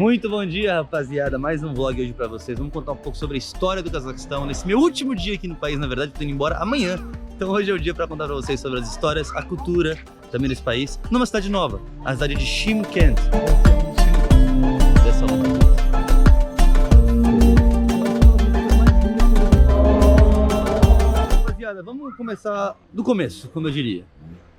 Muito bom dia, rapaziada. Mais um vlog hoje pra vocês. Vamos contar um pouco sobre a história do Cazaquistão. Nesse meu último dia aqui no país, na verdade, tô indo embora amanhã. Então hoje é o dia pra contar pra vocês sobre as histórias, a cultura também desse país, numa cidade nova, a cidade de Chimkent. Dessa rapaziada, vamos começar do começo, como eu diria.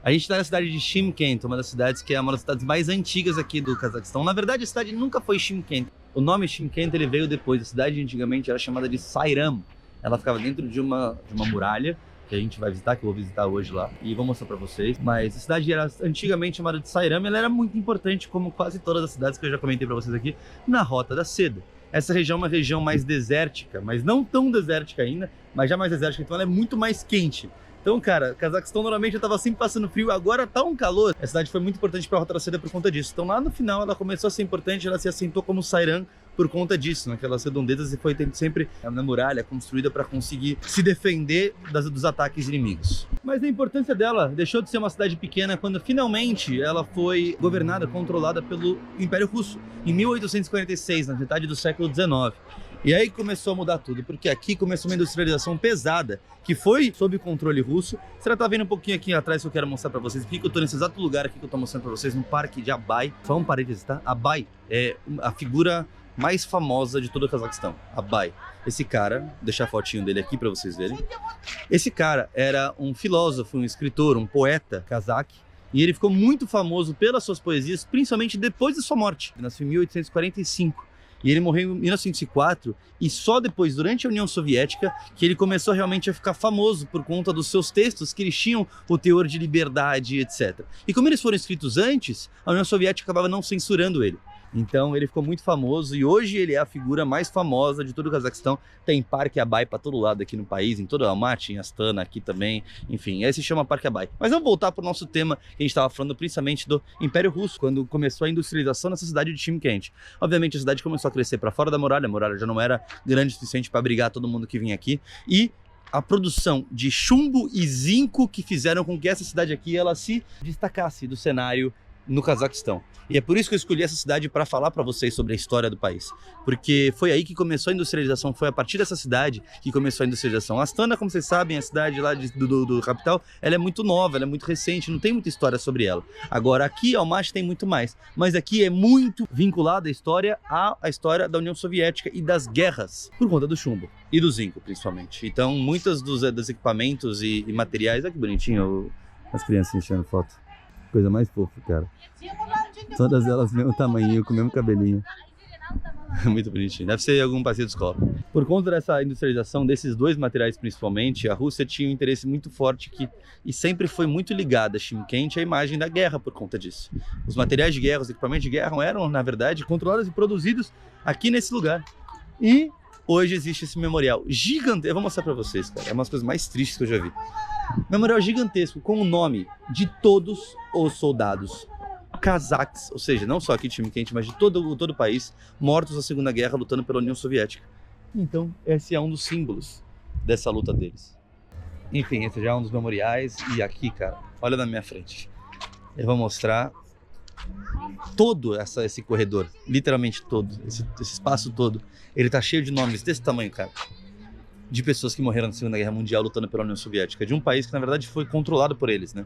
A gente está na cidade de Chimkent, uma das cidades que é uma das cidades mais antigas aqui do Cazaquistão. Na verdade, a cidade nunca foi Chimkent. O nome Chimkent ele veio depois. A cidade antigamente era chamada de Sayram. Ela ficava dentro de uma muralha que a gente vai visitar, que eu vou visitar hoje lá e vou mostrar para vocês. Mas a cidade era antigamente chamada de Sayram. Ela era muito importante, como quase todas as cidades que eu já comentei para vocês aqui, na Rota da Seda. Essa região é uma região mais desértica, mas não tão desértica ainda, mas já mais desértica, então ela é muito mais quente. Então, cara, Cazaquistão normalmente eu tava sempre passando frio, agora tá um calor. A cidade foi muito importante para a Rota da Seda por conta disso. Então lá no final ela começou a ser importante, ela se assentou como Sayram por conta disso, naquelas redondezas, e foi sempre na muralha construída para conseguir se defender dos ataques inimigos. Mas a importância dela deixou de ser uma cidade pequena quando finalmente ela foi governada, controlada pelo Império Russo, em 1846, na metade do século XIX. E aí começou a mudar tudo, porque aqui começou uma industrialização pesada, que foi sob controle russo. Você já tá vendo um pouquinho aqui atrás que eu quero mostrar pra vocês, porque eu tô nesse exato lugar aqui que eu tô mostrando pra vocês, no Parque de Abay. Só um parênteses, tá? Abay é a figura mais famosa de todo o Cazaquistão, Abay. Esse cara, vou deixar a fotinho dele aqui pra vocês verem. Esse cara era um filósofo, um escritor, um poeta cazaque, e ele ficou muito famoso pelas suas poesias, principalmente depois de sua morte. Ele nasceu em 1845. E ele morreu em 1904, e só depois, durante a União Soviética, que ele começou realmente a ficar famoso por conta dos seus textos, que eles tinham o teor de liberdade, etc. E como eles foram escritos antes, a União Soviética acabava não censurando ele. Então ele ficou muito famoso e hoje ele é a figura mais famosa de todo o Cazaquistão. Tem Parque Abay para todo lado aqui no país, em toda a Almaty, em Astana aqui também. Enfim, aí se chama Parque Abay. Mas vamos voltar para o nosso tema que a gente estava falando principalmente do Império Russo, quando começou a industrialização nessa cidade de Chimkent. Obviamente a cidade começou a crescer para fora da muralha, a muralha já não era grande o suficiente para abrigar todo mundo que vinha aqui. E a produção de chumbo e zinco que fizeram com que essa cidade aqui ela se destacasse do cenário no Cazaquistão. E é por isso que eu escolhi essa cidade para falar para vocês sobre a história do país. Porque foi aí que começou a industrialização, foi a partir dessa cidade que começou a industrialização. Astana, como vocês sabem, a cidade lá do capital, ela é muito nova, ela é muito recente, não tem muita história sobre ela. Agora aqui, Almaty tem muito mais. Mas aqui é muito vinculada a história da União Soviética e das guerras, por conta do chumbo e do zinco, principalmente. Então, muitos dos equipamentos e materiais... Olha que bonitinho as crianças tirando foto. Coisa mais fofa, cara. Todas elas mesmo tamanho, com o mesmo cabelinho. Muito bonitinho. Deve ser algum passeio de escola. Por conta dessa industrialização desses dois materiais principalmente, a Rússia tinha um interesse muito forte e sempre foi muito ligada a Chimkent à imagem da guerra por conta disso. Os materiais de guerra, os equipamentos de guerra eram, na verdade, controlados e produzidos aqui nesse lugar. E hoje existe esse memorial gigante. Eu vou mostrar pra vocês, cara. É uma das coisas mais tristes que eu já vi. Memorial gigantesco com o nome de todos os soldados cazaques, ou seja, não só aqui de Chimkent, mas de todo o país, mortos na Segunda Guerra lutando pela União Soviética. Então, esse é um dos símbolos dessa luta deles. Enfim, esse já é um dos memoriais. E aqui, cara, olha na minha frente. Eu vou mostrar todo esse corredor, literalmente todo, esse espaço todo. Ele tá cheio de nomes desse tamanho, cara. De pessoas que morreram na Segunda Guerra Mundial lutando pela União Soviética, de um país que na verdade foi controlado por eles, né?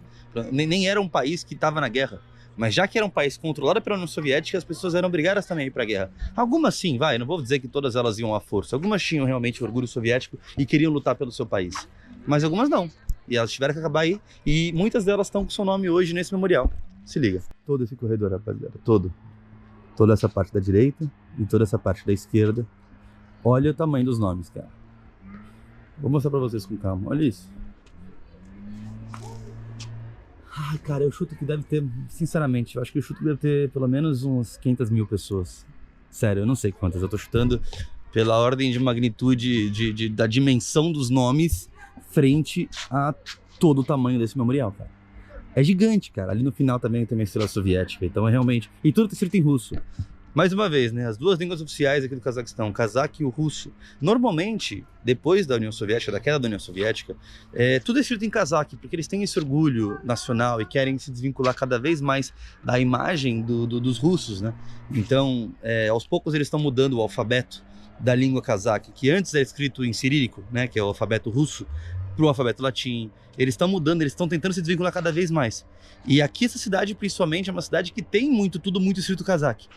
Nem era um país que estava na guerra, mas já que era um país controlado pela União Soviética, as pessoas eram obrigadas também a ir para a guerra. Algumas sim, não vou dizer que todas elas iam à força, algumas tinham realmente orgulho soviético e queriam lutar pelo seu país, mas algumas não, e elas tiveram que acabar aí, e muitas delas estão com seu nome hoje nesse memorial. Se liga, todo esse corredor, rapaziada, toda essa parte da direita e toda essa parte da esquerda, olha o tamanho dos nomes, cara. Vou mostrar pra vocês com calma, olha isso. Ai, cara, eu chuto que deve ter, sinceramente, eu acho que eu chuto que deve ter pelo menos uns 500 mil pessoas. Sério, eu não sei quantas, eu tô chutando pela ordem de magnitude da dimensão dos nomes frente a todo o tamanho desse memorial, cara. É gigante, cara. Ali no final também tem uma estrela soviética, então é realmente... E tudo tá escrito em russo. Mais uma vez, né, as duas línguas oficiais aqui do Cazaquistão, o cazaque e o russo. Normalmente, depois da União Soviética, da queda da União Soviética, tudo é escrito em cazaque, porque eles têm esse orgulho nacional e querem se desvincular cada vez mais da imagem dos russos, né? Então, aos poucos eles estão mudando o alfabeto da língua cazaque, que antes era escrito em cirílico, né, que é o alfabeto russo, para o alfabeto latim. Eles estão mudando, eles estão tentando se desvincular cada vez mais. E aqui essa cidade, principalmente, é uma cidade que tem tudo muito escrito cazaque.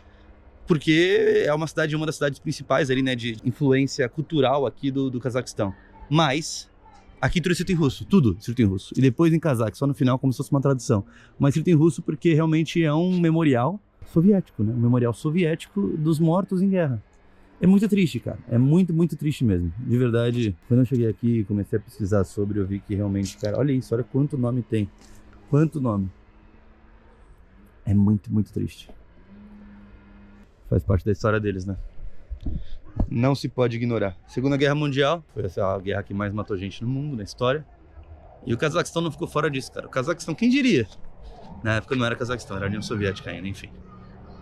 Porque é uma das cidades principais ali, né, de influência cultural aqui do Cazaquistão. Mas aqui tudo escrito em russo, tudo escrito em russo. E depois em cazaque, só no final como se fosse uma tradução. Mas escrito em russo porque realmente é um memorial soviético, né? Um memorial soviético dos mortos em guerra. É muito triste, cara. É muito, muito triste mesmo. De verdade, quando eu cheguei aqui e comecei a pesquisar sobre, eu vi que realmente, cara, olha isso, olha quanto nome tem. Quanto nome. É muito, muito triste. Faz parte da história deles, né? Não se pode ignorar. Segunda Guerra Mundial foi a guerra que mais matou gente no mundo, na história. E o Cazaquistão não ficou fora disso, cara. O Cazaquistão, quem diria? Na época não era Cazaquistão, era a União Soviética ainda, enfim.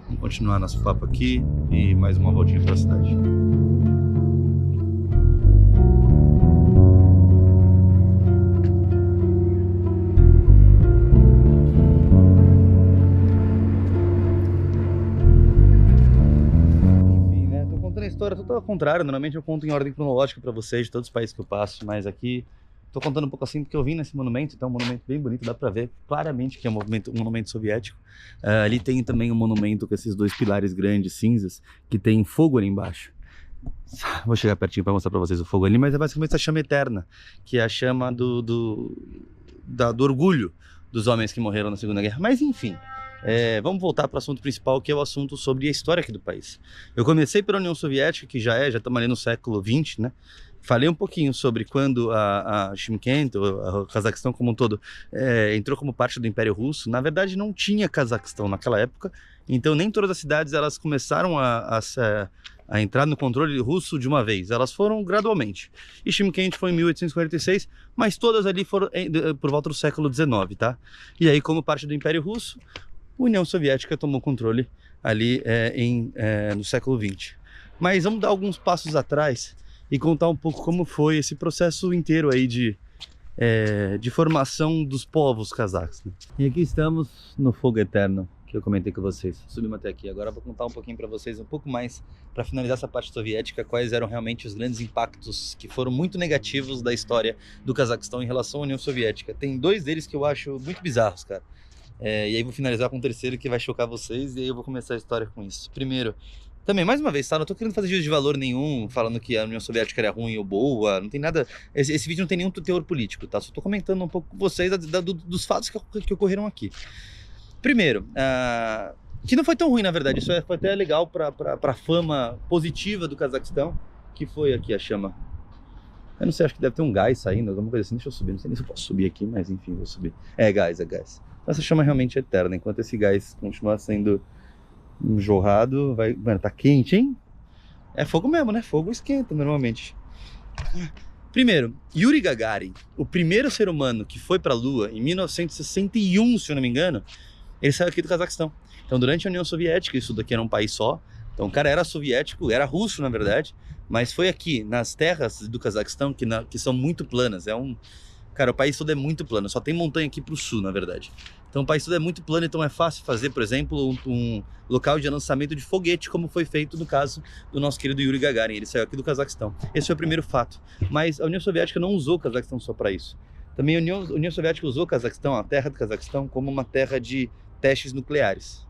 Vamos continuar nosso papo aqui e mais uma voltinha pela cidade. História toda ao contrário, normalmente eu conto em ordem cronológica para vocês de todos os países que eu passo, mas aqui tô contando um pouco assim porque eu vim nesse monumento, então é um monumento bem bonito, dá para ver claramente que é um monumento soviético. Ali tem também um monumento com esses dois pilares grandes, cinzas, que tem fogo ali embaixo. Vou chegar pertinho para mostrar para vocês o fogo ali, mas é basicamente a chama eterna, que é a chama do orgulho dos homens que morreram na Segunda Guerra, mas enfim. Vamos voltar para o assunto principal, que é o assunto sobre a história aqui do país. Eu comecei pela União Soviética, que já estamos ali no século XX, né? Falei um pouquinho sobre quando a Chimkent, o Cazaquistão como um todo, entrou como parte do Império Russo. Na verdade, não tinha Cazaquistão naquela época, então nem todas as cidades elas começaram a entrar no controle russo de uma vez. Elas foram gradualmente. E Chimkent foi em 1846, mas todas ali foram por volta do século XIX, tá? E aí, como parte do Império Russo, a União Soviética tomou controle ali no século XX. Mas vamos dar alguns passos atrás e contar um pouco como foi esse processo inteiro aí de formação dos povos cazaques, né? E aqui estamos no fogo eterno que eu comentei com vocês. Subimos até aqui. Agora eu vou contar um pouquinho para vocês, um pouco mais, para finalizar essa parte soviética, quais eram realmente os grandes impactos que foram muito negativos da história do Cazaquistão em relação à União Soviética. Tem dois deles que eu acho muito bizarros, cara. E aí vou finalizar com um terceiro que vai chocar vocês, e aí eu vou começar a história com isso. Primeiro, também, mais uma vez, tá? Não tô querendo fazer juízo de valor nenhum, falando que a União Soviética era ruim ou boa, não tem nada... Esse vídeo não tem nenhum teor político, tá? Só tô comentando um pouco com vocês dos fatos que ocorreram aqui. Primeiro, que não foi tão ruim, na verdade, isso foi até legal pra fama positiva do Cazaquistão, que foi aqui a chama. Eu não sei, acho que deve ter um gás saindo, alguma coisa assim, deixa eu subir, não sei nem se eu posso subir aqui, mas enfim, vou subir. É gás. Essa chama realmente é eterna, enquanto esse gás continuar sendo jorrado, Mano, tá quente, hein? É fogo mesmo, né? Fogo esquenta normalmente. Primeiro, Yuri Gagarin, o primeiro ser humano que foi pra Lua em 1961, se eu não me engano, ele saiu aqui do Cazaquistão. Então, durante a União Soviética, isso daqui era um país só. Então, o cara era soviético, era russo, na verdade, mas foi aqui, nas terras do Cazaquistão, que são muito planas. Cara, o país todo é muito plano, só tem montanha aqui pro sul, na verdade. Então o país todo é muito plano, então é fácil fazer, por exemplo, um local de lançamento de foguete, como foi feito no caso do nosso querido Yuri Gagarin. Ele saiu aqui do Cazaquistão. Esse foi o primeiro fato. Mas a União Soviética não usou o Cazaquistão só para isso. Também a União Soviética usou o Cazaquistão, a terra do Cazaquistão, como uma terra de testes nucleares.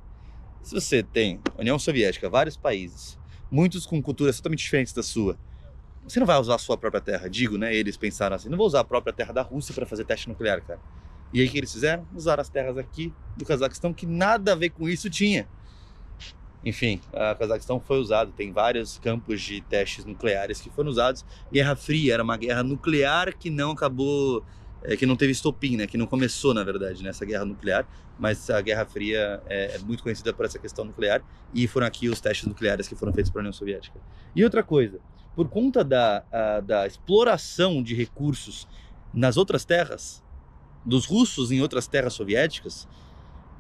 Se você tem a União Soviética, vários países, muitos com culturas totalmente diferentes da sua, você não vai usar a sua própria terra, digo, né? Eles pensaram assim, não vou usar a própria terra da Rússia para fazer teste nuclear, cara. E aí o que eles fizeram? Usaram as terras aqui do Cazaquistão, que nada a ver com isso tinha. Enfim, o Cazaquistão foi usado, tem vários campos de testes nucleares que foram usados. Guerra Fria era uma guerra nuclear que não acabou, que não teve estopim, né? Que não começou, na verdade, nessa guerra nuclear. Mas a Guerra Fria é muito conhecida por essa questão nuclear. E foram aqui os testes nucleares que foram feitos pela União Soviética. E outra coisa, por conta da exploração de recursos nas outras terras, dos russos em outras terras soviéticas,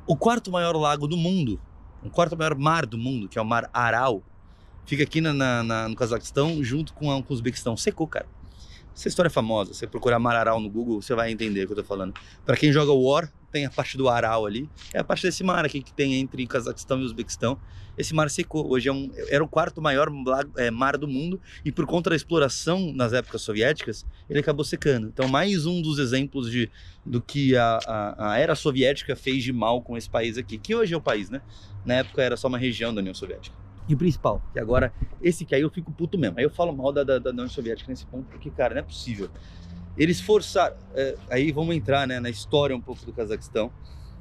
o quarto maior lago do mundo, o quarto maior mar do mundo, que é o Mar Aral, fica aqui no Cazaquistão, junto com o Uzbequistão. Secou, cara. Essa história é famosa. Você procurar Mar Aral no Google, você vai entender o que eu tô falando. Para quem joga War, tem a parte do Aral ali. É a parte desse mar aqui que tem entre o Cazaquistão e o Uzbequistão. Esse mar secou. Hoje era o quarto maior mar do mundo. E por conta da exploração nas épocas soviéticas, ele acabou secando. Então, mais um dos exemplos do que a era soviética fez de mal com esse país aqui. Que hoje é o país, né? Na época era só uma região da União Soviética. E o principal, que agora, esse que aí eu fico puto mesmo. Aí eu falo mal da União Soviética nesse ponto, porque, cara, não é possível. Eles forçaram, aí vamos entrar, né, na história um pouco do Cazaquistão.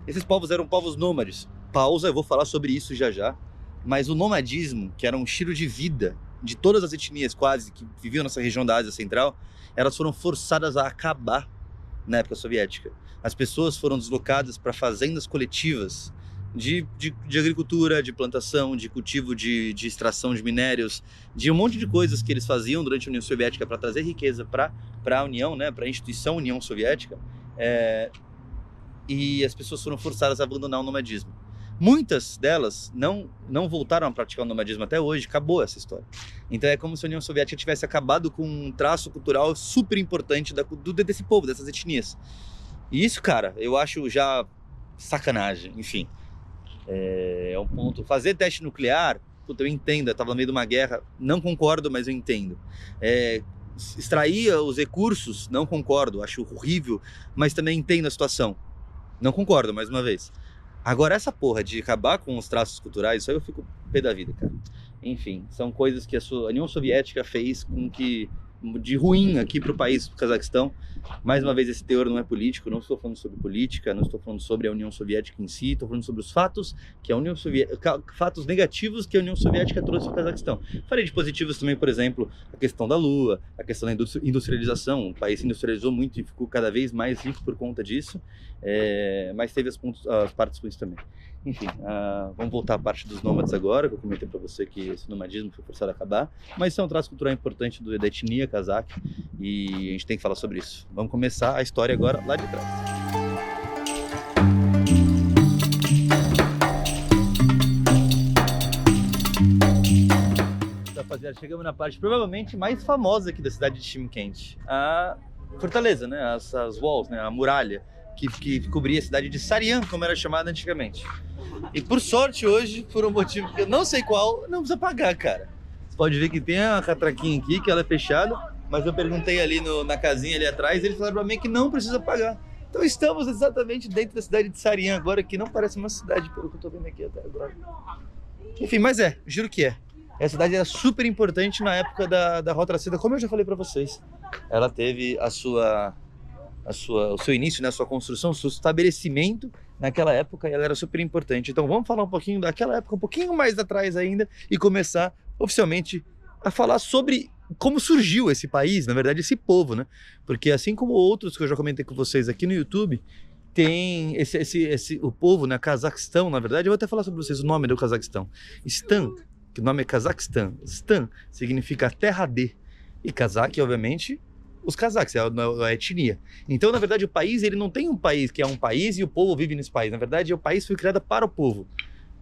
Esses povos eram povos nômades. Pausa, eu vou falar sobre isso já já. Mas o nomadismo, que era um estilo de vida de todas as etnias quase que viviam nessa região da Ásia Central, elas foram forçadas a acabar na época soviética. As pessoas foram deslocadas para fazendas coletivas, de agricultura, de plantação, de cultivo, de extração de minérios, de um monte de coisas que eles faziam durante a União Soviética para trazer riqueza para a União, né, para a instituição União Soviética, e as pessoas foram forçadas a abandonar o nomadismo. Muitas delas não voltaram a praticar o nomadismo até hoje, acabou essa história. Então é como se a União Soviética tivesse acabado com um traço cultural super importante desse povo, dessas etnias. E isso, cara, eu acho já sacanagem, enfim. É um ponto. Fazer teste nuclear, puta, eu entendo, eu tava no meio de uma guerra, não concordo, mas eu entendo. Extrair os recursos, não concordo, acho horrível, mas também entendo a situação. Não concordo, mais uma vez. Agora, essa porra de acabar com os traços culturais, isso aí eu fico pé da vida, cara. Enfim, são coisas que a União Soviética fez com que de ruim aqui para o país do Cazaquistão. Mais uma vez, esse teor não é político, não estou falando sobre política, não estou falando sobre a União Soviética em si, estou falando sobre os fatos que a União Soviética, fatos negativos que a União Soviética trouxe para o Cazaquistão. Falei de positivos também, por exemplo, a questão da lua, a questão da industrialização. O país se industrializou muito e ficou cada vez mais rico por conta disso, mas teve as partes ruins também. Enfim, vamos voltar à parte dos nômades agora, que eu comentei para você que esse nomadismo foi forçado a acabar, mas isso é um traço cultural importante da etnia cazaque e a gente tem que falar sobre isso. Vamos começar a história agora lá de trás. Rapaziada, chegamos na parte provavelmente mais famosa aqui da cidade de Chimkent, a fortaleza, né? As walls, né? A muralha que cobria a cidade de Sarian, como era chamada antigamente. E por sorte hoje, por um motivo que eu não sei qual, não precisa pagar, cara. Você pode ver que tem uma catraquinha aqui, que ela é fechada, mas eu perguntei ali na casinha ali atrás, eles falaram pra mim que não precisa pagar. Então estamos exatamente dentro da cidade de Sarian agora, que não parece uma cidade, pelo que eu tô vendo aqui até agora. Enfim, mas juro que é. Essa cidade era super importante na época da Rota da Seda, como eu já falei pra vocês. Ela teve o seu início, né, a sua construção, o seu estabelecimento naquela época, e ela era super importante. Então vamos falar um pouquinho daquela época, um pouquinho mais atrás ainda, e começar oficialmente a falar sobre como surgiu esse país, na verdade esse povo, né? Porque assim como outros que eu já comentei com vocês aqui no YouTube, tem o povo, né, Cazaquistão, na verdade, eu vou até falar sobre vocês o nome do Cazaquistão. Stan, que o nome é Cazaquistão. Stan significa terra de, e Kazakh, obviamente, os cazaques, é a etnia. Então, na verdade, o país, ele não tem um país que é um país e o povo vive nesse país. Na verdade, o país foi criado para o povo.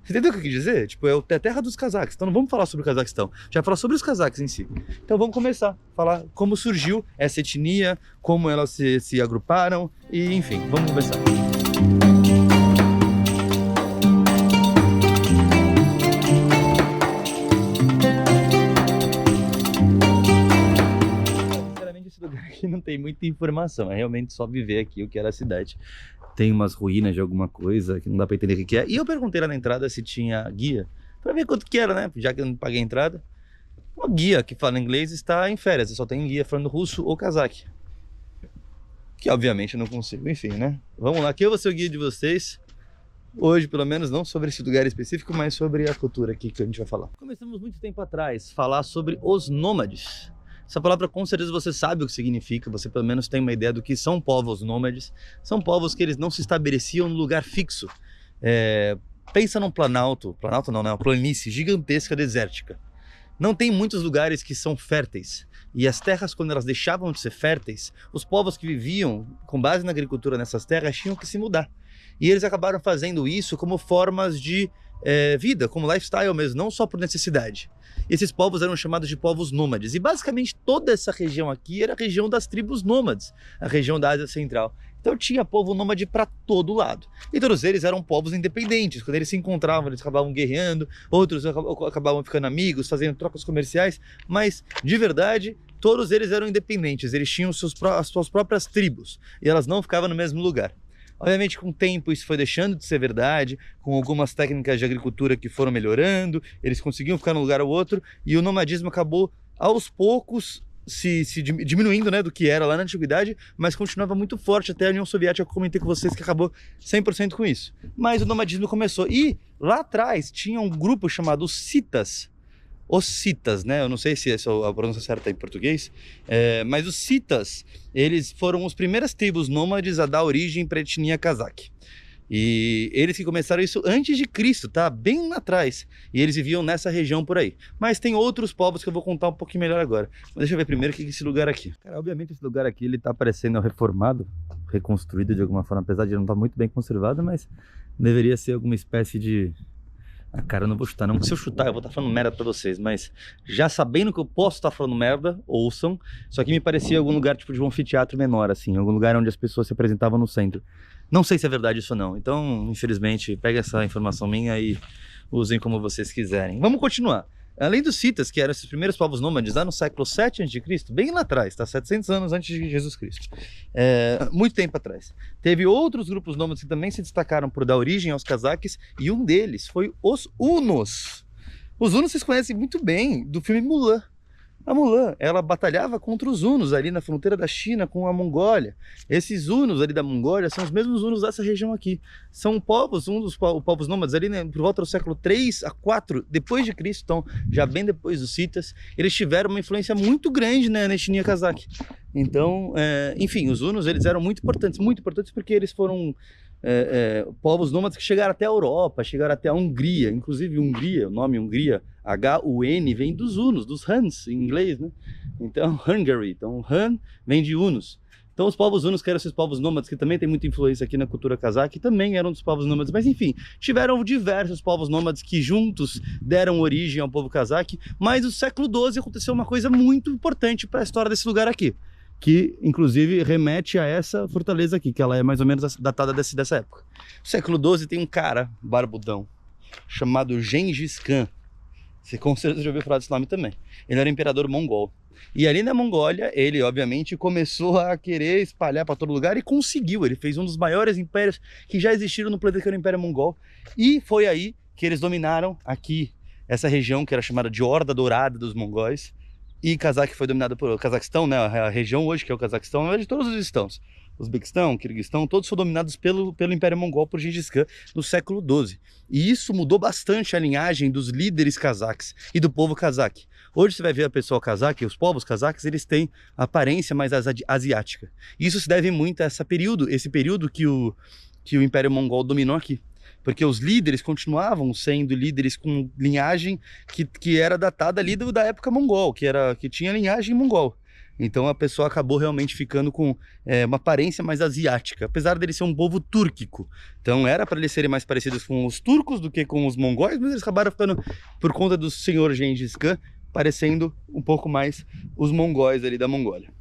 Você entendeu o que eu quis dizer? Tipo, é a terra dos cazaques. Então não vamos falar sobre o Cazaquistão, já vamos falar sobre os cazaques em si. Então vamos começar a falar como surgiu essa etnia, como elas se agruparam e enfim, vamos começar. Sinceramente, esse lugar aqui não tem muita informação, é realmente só viver aqui o que era a cidade. Tem umas ruínas de alguma coisa que não dá pra entender o que é. E eu perguntei lá na entrada se tinha guia, pra ver quanto que era, né? Já que eu não paguei a entrada. Uma guia que fala inglês está em férias, só tem guia falando russo ou cazaque. Que obviamente eu não consigo, enfim, né? Vamos lá, aqui eu vou ser o guia de vocês. Hoje, pelo menos, não sobre esse lugar específico, mas sobre a cultura aqui que a gente vai falar. Começamos muito tempo atrás a falar sobre os nômades. Essa palavra com certeza você sabe o que significa, você pelo menos tem uma ideia do que são povos nômades. São povos que eles não se estabeleciam no lugar fixo. Pensa num planalto não, né? Uma planície gigantesca desértica. Não tem muitos lugares que são férteis. E as terras, quando elas deixavam de ser férteis, os povos que viviam com base na agricultura nessas terras tinham que se mudar. E eles acabaram fazendo isso como formas de vida, como lifestyle mesmo, não só por necessidade. Esses povos eram chamados de povos nômades, e basicamente toda essa região aqui era a região das tribos nômades, a região da Ásia Central. Então tinha povo nômade para todo lado. E todos eles eram povos independentes. Quando eles se encontravam, eles acabavam guerreando, outros acabavam ficando amigos, fazendo trocas comerciais, mas de verdade, todos eles eram independentes, eles tinham as suas próprias tribos, e elas não ficavam no mesmo lugar. Obviamente, com o tempo, isso foi deixando de ser verdade, com algumas técnicas de agricultura que foram melhorando, eles conseguiam ficar num lugar ou outro, e o nomadismo acabou, aos poucos, se diminuindo, né, do que era lá na antiguidade, mas continuava muito forte até a União Soviética, que eu comentei com vocês, que acabou 100% com isso. Mas o nomadismo começou, e lá atrás tinha um grupo chamado os citas, né? Eu não sei se essa é a pronúncia certa em português, mas os citas, eles foram as primeiras tribos nômades a dar origem para a etnia cazaque. E eles que começaram isso antes de Cristo, tá? Bem lá atrás. E eles viviam nessa região por aí. Mas tem outros povos que eu vou contar um pouquinho melhor agora. Mas deixa eu ver primeiro o que é esse lugar aqui. Cara, obviamente esse lugar aqui, ele tá parecendo reformado, reconstruído de alguma forma, apesar de não estar muito bem conservado, mas deveria ser alguma espécie de... Ah, cara, eu não vou chutar não, porque se eu chutar eu vou estar falando merda pra vocês, mas já sabendo que eu posso estar falando merda, ouçam. Só que me parecia algum lugar tipo de um anfiteatro menor, assim, algum lugar onde as pessoas se apresentavam no centro. Não sei se é verdade isso ou não, então, infelizmente, pega essa informação minha e usem como vocês quiserem. Vamos continuar. Além dos citas, que eram esses primeiros povos nômades lá no século 7 a.C., bem lá atrás, tá? 700 anos antes de Jesus Cristo. Muito tempo atrás. Teve outros grupos nômades que também se destacaram por dar origem aos cazaques, e um deles foi os hunos. Os hunos vocês conhecem muito bem do filme Mulan. A Mulan, ela batalhava contra os hunos ali na fronteira da China com a Mongólia. Esses hunos ali da Mongólia são os mesmos hunos dessa região aqui. São povos, povos nômades ali, né, por volta do século 3 a 4 depois de Cristo, então já bem depois dos citas. Eles tiveram uma influência muito grande, né, na etnia cazaque. Então, enfim, os hunos eles eram muito importantes porque eles foram povos nômades que chegaram até a Europa, chegaram até a Hungria. Inclusive Hungria, o nome Hungria, H-U-N, vem dos hunos, dos Huns em inglês, né? Então, Hungary, então Han vem de hunos. Então os povos hunos, que eram esses povos nômades, que também tem muita influência aqui na cultura cazaque, também eram dos povos nômades. Mas enfim, tiveram diversos povos nômades que juntos deram origem ao povo cazaque. Mas no século XII aconteceu uma coisa muito importante para a história desse lugar aqui, que inclusive remete a essa fortaleza aqui, que ela é mais ou menos datada dessa época. No século XII tem um cara, barbudão, chamado Gengis Khan. Você com certeza já ouviu falar desse nome também. Ele era imperador mongol. E ali na Mongólia, ele obviamente começou a querer espalhar para todo lugar e conseguiu. Ele fez um dos maiores impérios que já existiram no planeta, que era o Império Mongol. E foi aí que eles dominaram aqui, essa região que era chamada de Horda Dourada dos mongóis. E Cazaque foi dominado por Cazaquistão, né? A região hoje que é o Cazaquistão, é de todos os estãos. Uzbequistão, Quirguistão, todos foram dominados pelo Império Mongol por Gengis Khan no século XII. E isso mudou bastante a linhagem dos líderes cazaques e do povo cazaque. Hoje você vai ver a pessoa cazaque, os povos cazaques, eles têm aparência mais asiática. Isso se deve muito a esse período que o Império Mongol dominou aqui. Porque os líderes continuavam sendo líderes com linhagem que era datada ali da época mongol, que tinha linhagem mongol. Então a pessoa acabou realmente ficando com uma aparência mais asiática, apesar dele ser um povo túrquico. Então era para eles serem mais parecidos com os turcos do que com os mongóis, mas eles acabaram ficando, por conta do senhor Gengis Khan, parecendo um pouco mais os mongóis ali da Mongólia.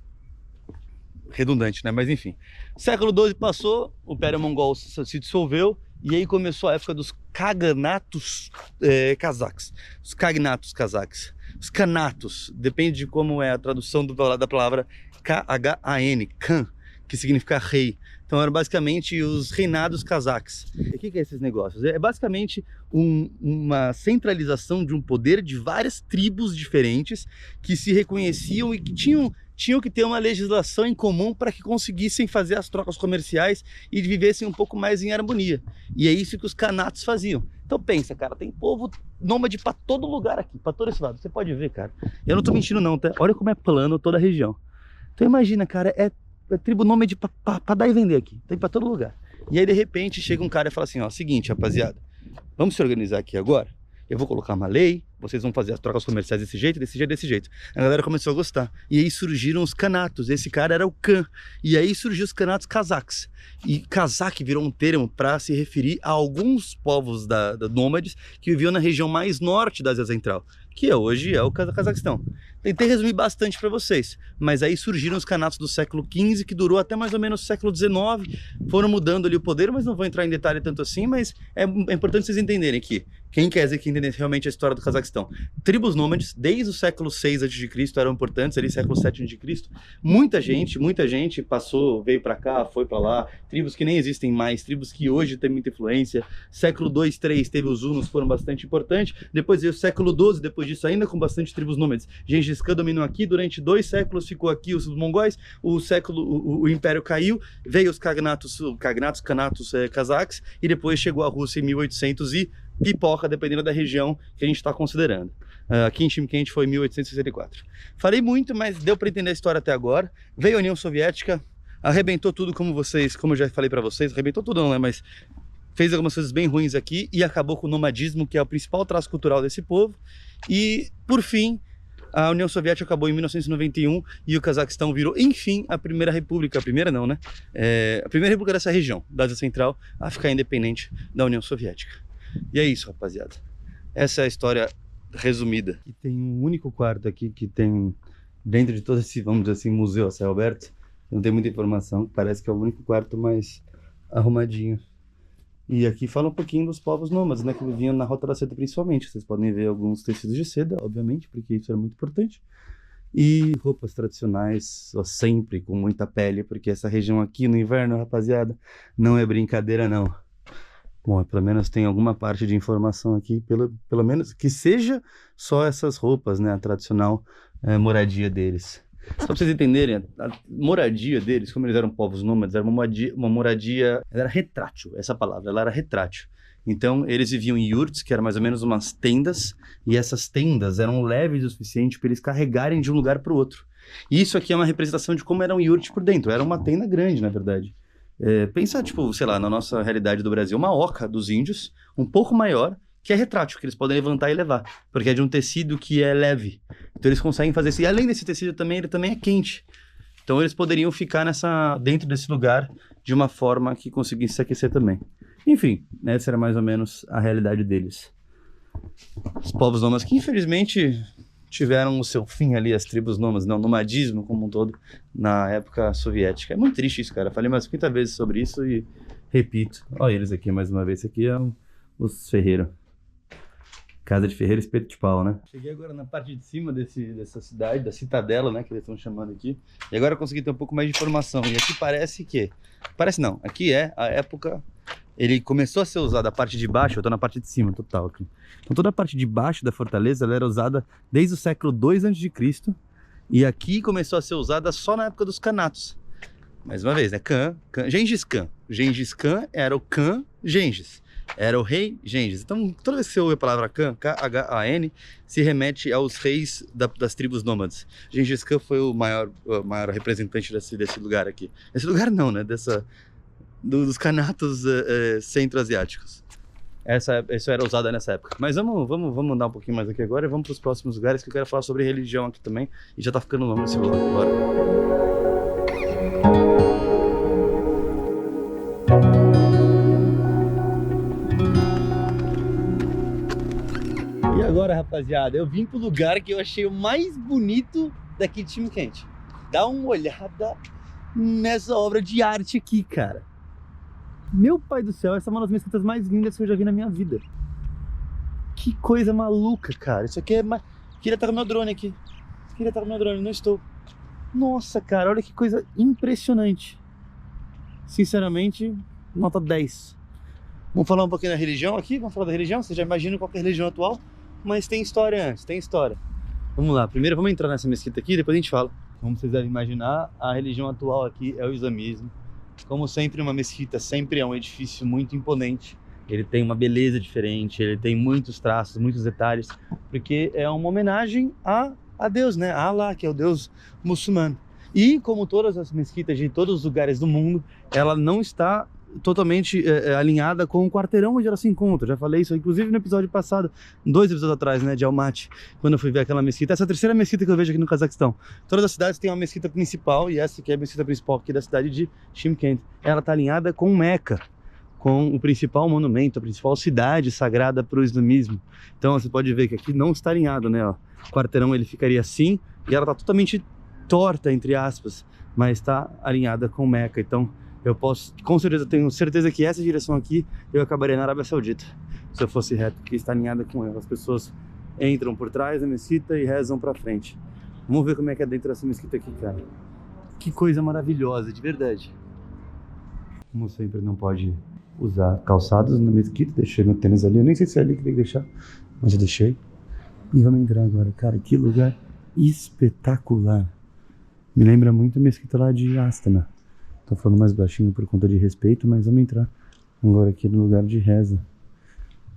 Redundante, né? Mas enfim. Século XII passou, o Império Mongol se dissolveu, e aí começou a época dos Kaganatos cazaques. Os Kagnatos cazaques. Os Khanatos, depende de como é a tradução da palavra K-H-A-N, Khan, que significa rei. Então eram basicamente os reinados cazaques. E o que é esses negócios? É basicamente uma centralização de um poder de várias tribos diferentes que se reconheciam e que tinham que ter uma legislação em comum para que conseguissem fazer as trocas comerciais e vivessem um pouco mais em harmonia. E é isso que os Khanatos faziam. Então pensa, cara, tem povo nômade para todo lugar aqui, para todo esse lado. Você pode ver, cara. Eu não tô mentindo não, tá? Olha como é plano toda a região. Então imagina, cara, é tribo nômade para dar e vender aqui. Tem para todo lugar. E aí de repente chega um cara e fala assim, ó, seguinte, rapaziada, vamos se organizar aqui agora. eu vou colocar uma lei, vocês vão fazer as trocas comerciais desse jeito, desse jeito, desse jeito. A galera começou a gostar. E aí surgiram os Khanatos. Esse cara era o Khan. E aí surgiu os Khanatos cazaques. E Kazakh virou um termo para se referir a alguns povos nômades que viviam na região mais norte da Ásia Central, que hoje é o Cazaquistão. Tentei resumir bastante para vocês, mas aí surgiram os Khanatos do século XV, que durou até mais ou menos o século XIX, foram mudando ali o poder, mas não vou entrar em detalhe tanto assim, mas é importante vocês entenderem que quem quer dizer que entender realmente a história do Cazaquistão, tribos nômades, desde o século VI a.C. eram importantes, ali século VII a.C. Muita gente passou, veio para cá, foi para lá, tribos que nem existem mais, tribos que hoje têm muita influência. Século II, III teve os hunos, foram bastante importantes. Depois veio o século XII, depois disso ainda com bastante tribos nômades. Gengis Khan dominou aqui, durante 2 séculos ficou aqui os mongóis, o império caiu, veio os Khanatos cazaques, e depois chegou a Rússia em 1800 e pipoca, dependendo da região que a gente está considerando. Aqui em Chimkent foi 1864. Falei muito, mas deu para entender a história até agora. Veio a União Soviética, arrebentou tudo, como eu já falei para vocês, arrebentou tudo não, né? Mas fez algumas coisas bem ruins aqui e acabou com o nomadismo, que é o principal traço cultural desse povo. E, por fim, a União Soviética acabou em 1991 e o Cazaquistão virou, enfim, a primeira república. A primeira não, né? A primeira república dessa região, da Ásia Central, a ficar independente da União Soviética. E é isso, rapaziada. Essa é a história resumida. E tem um único quarto aqui que tem, dentro de todo esse, vamos dizer assim, museu a céu aberto, não tem muita informação, parece que é o único quarto mais arrumadinho. E aqui fala um pouquinho dos povos nômades, né, que viviam na Rota da Seda principalmente. Vocês podem ver alguns tecidos de seda, obviamente, porque isso era muito importante. E roupas tradicionais, ó, sempre com muita pele, porque essa região aqui no inverno, rapaziada, não é brincadeira não. Bom, pelo menos tem alguma parte de informação aqui, pelo menos que seja só essas roupas, né, a tradicional moradia deles. Só pra vocês entenderem, a moradia deles, como eles eram povos nômades, era uma moradia, ela era retrátil, essa palavra, ela era retrátil. Então, eles viviam em yurts, que eram mais ou menos umas tendas, e essas tendas eram leves o suficiente para eles carregarem de um lugar para o outro. E isso aqui é uma representação de como era um yurt por dentro, era uma tenda grande, na verdade. Pensa, tipo, sei lá, na nossa realidade do Brasil, uma oca dos índios, um pouco maior, que é retrátil, que eles podem levantar e levar, porque é de um tecido que é leve. Então eles conseguem fazer isso. E além desse tecido também, ele também é quente. Então eles poderiam ficar dentro desse lugar de uma forma que conseguisse se aquecer também. Enfim, essa era mais ou menos a realidade deles. Os povos nômades que infelizmente tiveram o seu fim ali, as tribos nômades, não, o nomadismo como um todo, na época soviética. É muito triste isso, cara. Falei mais 50 vezes sobre isso e repito. Olha eles aqui mais uma vez. Esse aqui é os ferreiros. Casa de ferreiro, espeto de pau, né? Cheguei agora na parte de cima dessa cidade, da citadela, né, que eles estão chamando aqui. E agora eu consegui ter um pouco mais de informação. E aqui parece que... Parece não, aqui é a época... Ele começou a ser usado a parte de baixo, eu tô na parte de cima, total aqui. Então toda a parte de baixo da fortaleza, ela era usada desde o século II a.C. E aqui começou a ser usada só na época dos Khanatos. Mais uma vez, né? Gengis Khan. Gengis Khan era o Khan Gengis. Era o rei Gengis. Então, toda vez que você ouve a palavra Khan, K-H-A-N, se remete aos reis das tribos nômades. Gengis Khan foi o maior representante desse lugar aqui. Esse lugar não, né? Dos Khanatos centro-asiáticos. Isso era usado nessa época. Mas vamos mudar um pouquinho mais aqui agora e vamos para os próximos lugares, que eu quero falar sobre religião aqui também. E já tá ficando longo esse vlog. Bora. E agora, rapaziada, eu vim pro lugar que eu achei o mais bonito daqui de Chimkent. Dá uma olhada nessa obra de arte aqui, cara. Meu pai do céu, essa é uma das mesquitas mais lindas que eu já vi na minha vida. Que coisa maluca, cara. Isso aqui é... Queria estar com o meu drone aqui. Queria estar com o meu drone, não estou. Nossa, cara, olha que coisa impressionante. Sinceramente, nota 10. Vamos falar um pouquinho da religião aqui? Vamos falar da religião? Você já imagina qual é a religião atual? Mas tem história antes, tem história. Vamos lá, primeiro vamos entrar nessa mesquita aqui, depois a gente fala. Como vocês devem imaginar, a religião atual aqui é o islamismo. Como sempre, uma mesquita sempre é um edifício muito imponente. Ele tem uma beleza diferente, ele tem muitos traços, muitos detalhes, porque é uma homenagem a Deus, né? A Allah, que é o Deus muçulmano. E como todas as mesquitas de todos os lugares do mundo, ela não está totalmente alinhada com o quarteirão onde ela se encontra. Já falei isso, inclusive no episódio passado, 2 episódios atrás, né, de Almaty, quando eu fui ver aquela mesquita. Essa é a terceira mesquita que eu vejo aqui no Cazaquistão. Todas as cidades têm uma mesquita principal, e essa aqui é a mesquita principal aqui da cidade de Chimkent. Ela está alinhada com Meca, com o principal monumento, a principal cidade sagrada para o islamismo. Então você pode ver que aqui não está alinhado, né, ó. O quarteirão ele ficaria assim, e ela está totalmente torta, entre aspas, mas está alinhada com Meca. Então eu posso, com certeza, tenho certeza que essa direção aqui eu acabaria na Arábia Saudita, se eu fosse reto, porque está alinhada com ela. As pessoas entram por trás da mesquita e rezam para frente. Vamos ver como é que é dentro dessa mesquita aqui, cara. Que coisa maravilhosa, de verdade. Como sempre, não pode usar calçados na mesquita. Deixei meu tênis ali, eu nem sei se é ali que tem que deixar, mas eu deixei. E vamos entrar agora, cara. Que lugar espetacular. Me lembra muito a mesquita lá de Astana. Tô falando mais baixinho por conta de respeito, mas vamos entrar agora aqui no lugar de reza.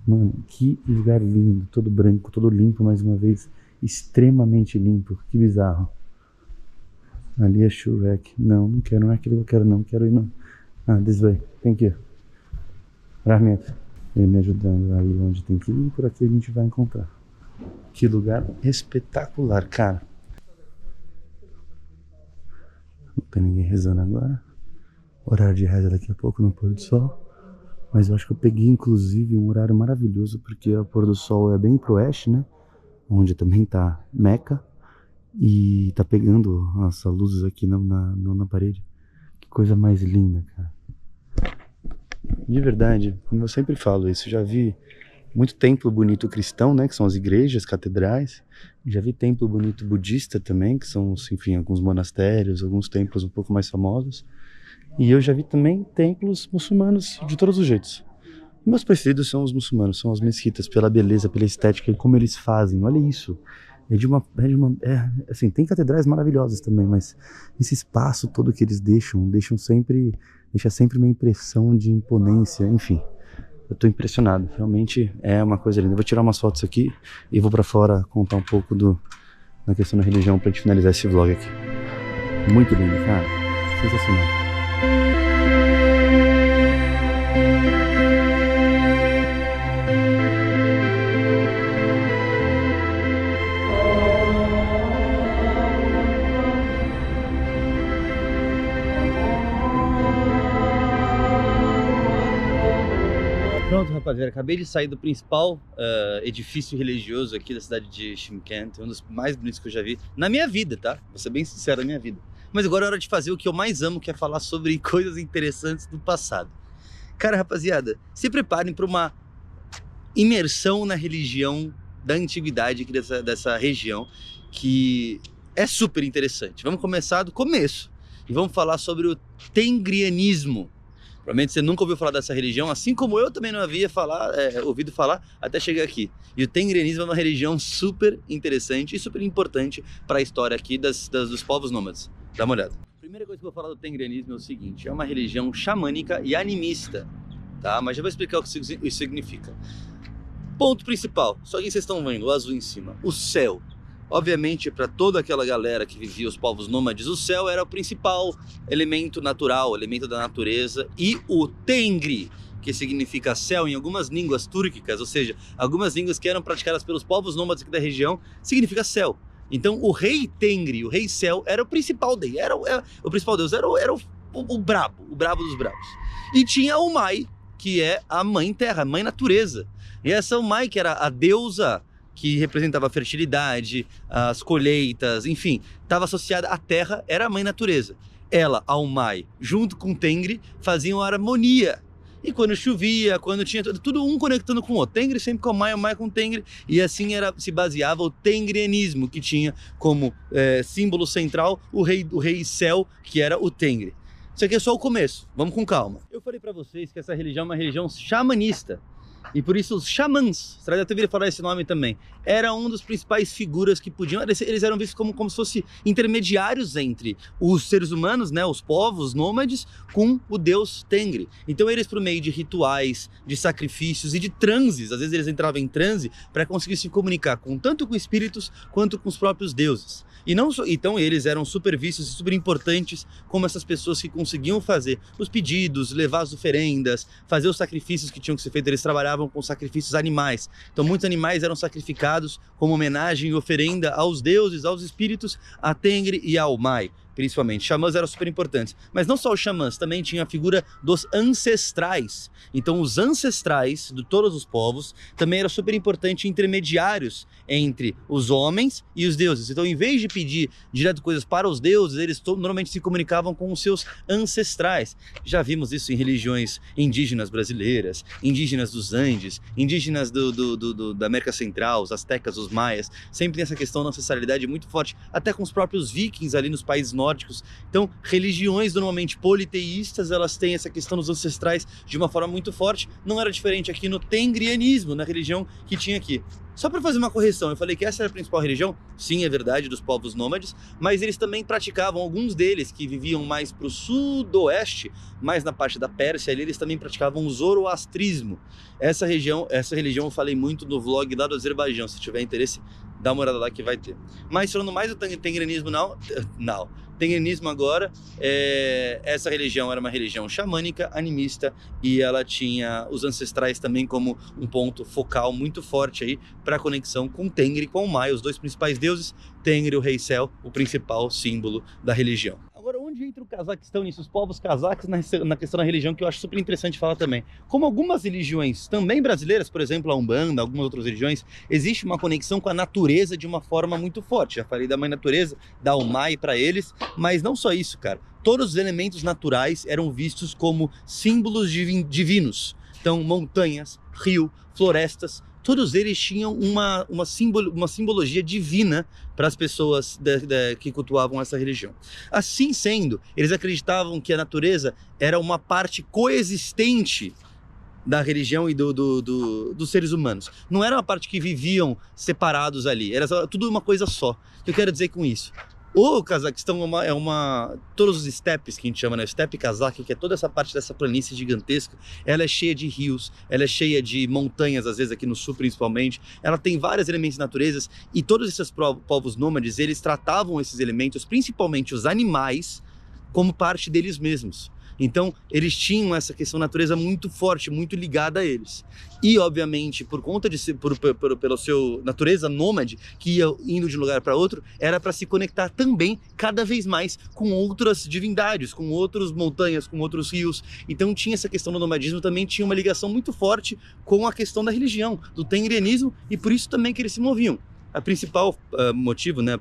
Mano, que lugar lindo, todo branco, todo limpo mais uma vez, extremamente limpo, que bizarro. Ali é Shurek. Não, não quero, não é aquilo que eu quero não, quero ir não. Ah, this way, thank you. Rahmet, ele me ajudando aí onde tem que ir, por aqui a gente vai encontrar. Que lugar espetacular, cara. Não tem ninguém rezando agora. Horário de reza daqui a pouco no pôr do sol. Mas eu acho que eu peguei inclusive um horário maravilhoso, porque o pôr do sol é bem pro oeste, né? Onde também tá Meca. E tá pegando essa luzes aqui na parede. Que coisa mais linda, cara. De verdade, como eu sempre falo isso, já vi muito templo bonito cristão, né? Que são as igrejas, catedrais. Já vi templo bonito budista também, que são, enfim, alguns monastérios, alguns templos um pouco mais famosos. E eu já vi também templos muçulmanos de todos os jeitos. Meus preferidos são os muçulmanos, são as mesquitas, pela beleza, pela estética e como eles fazem. Olha isso. Assim, tem catedrais maravilhosas também, mas esse espaço todo que eles deixa sempre uma impressão de imponência, enfim. Eu tô impressionado, realmente é uma coisa linda. Eu vou tirar umas fotos aqui e vou pra fora contar um pouco na questão da religião pra gente finalizar esse vlog aqui. Muito lindo, cara. Sensacional. Pronto, rapaziada, acabei de sair do principal edifício religioso aqui da cidade de Chimkent, um dos mais bonitos que eu já vi na minha vida, tá? Vou ser bem sincero, na minha vida. Mas agora é hora de fazer o que eu mais amo, que é falar sobre coisas interessantes do passado. Cara, rapaziada, se preparem para uma imersão na religião da antiguidade aqui dessa região, que é super interessante. Vamos começar do começo e vamos falar sobre o tengrianismo. Provavelmente você nunca ouviu falar dessa religião, assim como eu também não havia ouvido falar até chegar aqui. E o tengrianismo é uma religião super interessante e super importante para a história aqui dos povos nômades. Dá uma olhada. A primeira coisa que eu vou falar do tengrianismo é o seguinte: é uma religião xamânica e animista, tá? Mas já vou explicar o que isso significa. Ponto principal, só que vocês estão vendo, o azul em cima, o céu. Obviamente, para toda aquela galera que vivia os povos nômades, o céu era o principal elemento natural, elemento da natureza. E o Tengri, que significa céu em algumas línguas túrquicas, ou seja, algumas línguas que eram praticadas pelos povos nômades aqui da região, significa céu. Então o rei Tengri, o rei céu, era o principal deus, o principal deus, era o brabo dos brabos. E tinha o Mai, que é a mãe terra, a mãe natureza. E essa Mai, que era a deusa que representava a fertilidade, as colheitas, enfim, estava associada à terra, era a mãe natureza. Ela, Almai, junto com Tengri, faziam harmonia. E quando chovia, quando tinha tudo um conectando com o outro. Tengri sempre com Almai, Almai com Tengri. E assim se baseava o tengrianismo, que tinha como símbolo central o rei céu, que era o Tengri. Isso aqui é só o começo, vamos com calma. Eu falei para vocês que essa religião é uma religião xamanista. E por isso os xamãs, você deve ter ouvido falar esse nome também, era um dos principais figuras que podiam, eles eram vistos como se fossem intermediários entre os seres humanos, né, os povos nômades, com o deus Tengri. Então eles, por meio de rituais, de sacrifícios e de transes, às vezes eles entravam em transe para conseguir se comunicar tanto com espíritos quanto com os próprios deuses. E não só, então eles eram super vistos e super importantes como essas pessoas que conseguiam fazer os pedidos, levar as oferendas, fazer os sacrifícios que tinham que ser feitos. Eles trabalhavam com sacrifícios animais. Então muitos animais eram sacrificados como homenagem e oferenda aos deuses, aos espíritos, a Tengri e ao Mai. Principalmente, xamãs eram super importantes, mas não só os xamãs, também tinha a figura dos ancestrais. Então os ancestrais de todos os povos também eram super importantes, intermediários entre os homens e os deuses. Então, em vez de pedir direto coisas para os deuses, eles normalmente se comunicavam com os seus ancestrais. Já vimos isso em religiões indígenas brasileiras, indígenas dos Andes, indígenas da América Central, os astecas, os maias. Sempre tem essa questão da ancestralidade muito forte, até com os próprios vikings ali nos países nórdicos. Então, religiões normalmente politeístas, elas têm essa questão dos ancestrais de uma forma muito forte. Não era diferente aqui no tengrianismo, na religião que tinha aqui. Só para fazer uma correção, eu falei que essa era a principal religião, sim, é verdade, dos povos nômades, mas eles também praticavam, alguns deles que viviam mais para o sudoeste, mais na parte da Pérsia, ali eles também praticavam o zoroastrismo. Essa religião eu falei muito no vlog lá do Azerbaijão, se tiver interesse, dá uma olhada lá que vai ter. Mas falando mais do tengrianismo, tengrianismo agora, essa religião era uma religião xamânica, animista, e ela tinha os ancestrais também como um ponto focal muito forte aí para a conexão com Tengri, com o Mai, os dois principais deuses, Tengri, o rei Céu, o principal símbolo da religião. Agora, onde entra o Cazaquistão nisso? Os povos cazaques na questão da religião, que eu acho super interessante falar também. Como algumas religiões, também brasileiras, por exemplo, a Umbanda, algumas outras religiões, existe uma conexão com a natureza de uma forma muito forte. Já falei da mãe natureza, da Umai para eles, mas não só isso, cara. Todos os elementos naturais eram vistos como símbolos divinos. Então, montanhas, rio, florestas, todos eles tinham uma simbologia divina para as pessoas que cultuavam essa religião. Assim sendo, eles acreditavam que a natureza era uma parte coexistente da religião e dos seres humanos. Não era uma parte que viviam separados ali, era tudo uma coisa só. O que eu quero dizer com isso? O Cazaquistão todos os steppes que a gente chama, né? Steppe Kazakh, que é toda essa parte dessa planície gigantesca, ela é cheia de rios, ela é cheia de montanhas, às vezes aqui no sul principalmente, ela tem vários elementos de naturezas, e todos esses povos nômades, eles tratavam esses elementos, principalmente os animais, como parte deles mesmos. Então, eles tinham essa questão da natureza muito forte, muito ligada a eles. E, obviamente, por conta pela sua natureza nômade, que ia indo de um lugar para outro, era para se conectar também, cada vez mais, com outras divindades, com outras montanhas, com outros rios. Então, tinha essa questão do nomadismo, também tinha uma ligação muito forte com a questão da religião, do tengrianismo, e por isso também que eles se moviam. A principal motivo, né,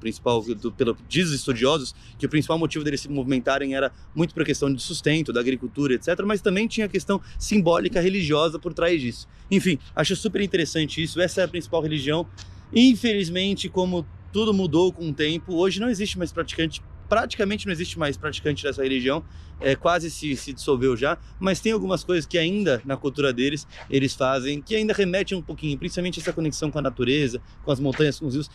diz os estudiosos, que o principal motivo deles se movimentarem era muito por questão de sustento, da agricultura, etc., mas também tinha a questão simbólica, religiosa por trás disso. Enfim, acho super interessante isso, essa é a principal religião. Infelizmente, como tudo mudou com o tempo, hoje não existe mais praticamente não existe mais praticante dessa religião, quase se dissolveu já, mas tem algumas coisas que ainda na cultura deles, eles fazem, que ainda remetem um pouquinho, principalmente essa conexão com a natureza, com as montanhas, com os rios,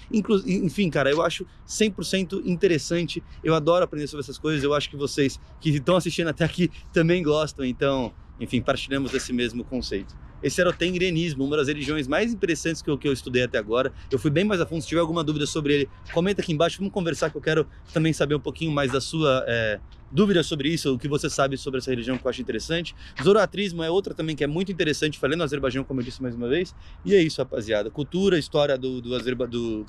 enfim, cara, eu acho 100% interessante, eu adoro aprender sobre essas coisas, eu acho que vocês que estão assistindo até aqui também gostam, então, enfim, partilhamos desse mesmo conceito. Esse era o tengrianismo, uma das religiões mais interessantes que eu estudei até agora. Eu fui bem mais a fundo, se tiver alguma dúvida sobre ele, comenta aqui embaixo, vamos conversar, que eu quero também saber um pouquinho mais da sua dúvida sobre isso, o que você sabe sobre essa religião que eu acho interessante. Zoroastrismo é outra também que é muito interessante, falei no Azerbaijão, como eu disse mais uma vez. E é isso, rapaziada. Cultura, história do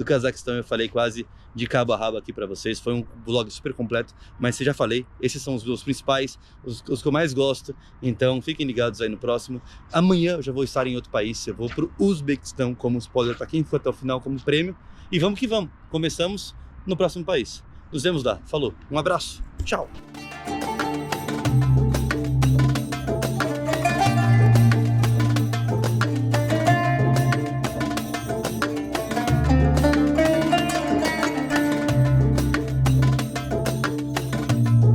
Cazaquistão, eu falei quase de cabo a rabo aqui pra vocês. Foi um vlog super completo, mas já falei, esses são os meus principais, os que eu mais gosto. Então fiquem ligados aí no próximo. Amanhã eu já vou estar em outro país, eu vou pro Uzbequistão como spoiler pra quem for até o final como prêmio. E vamos que vamos, começamos no próximo país. Nos vemos lá. Falou. Um abraço. Tchau.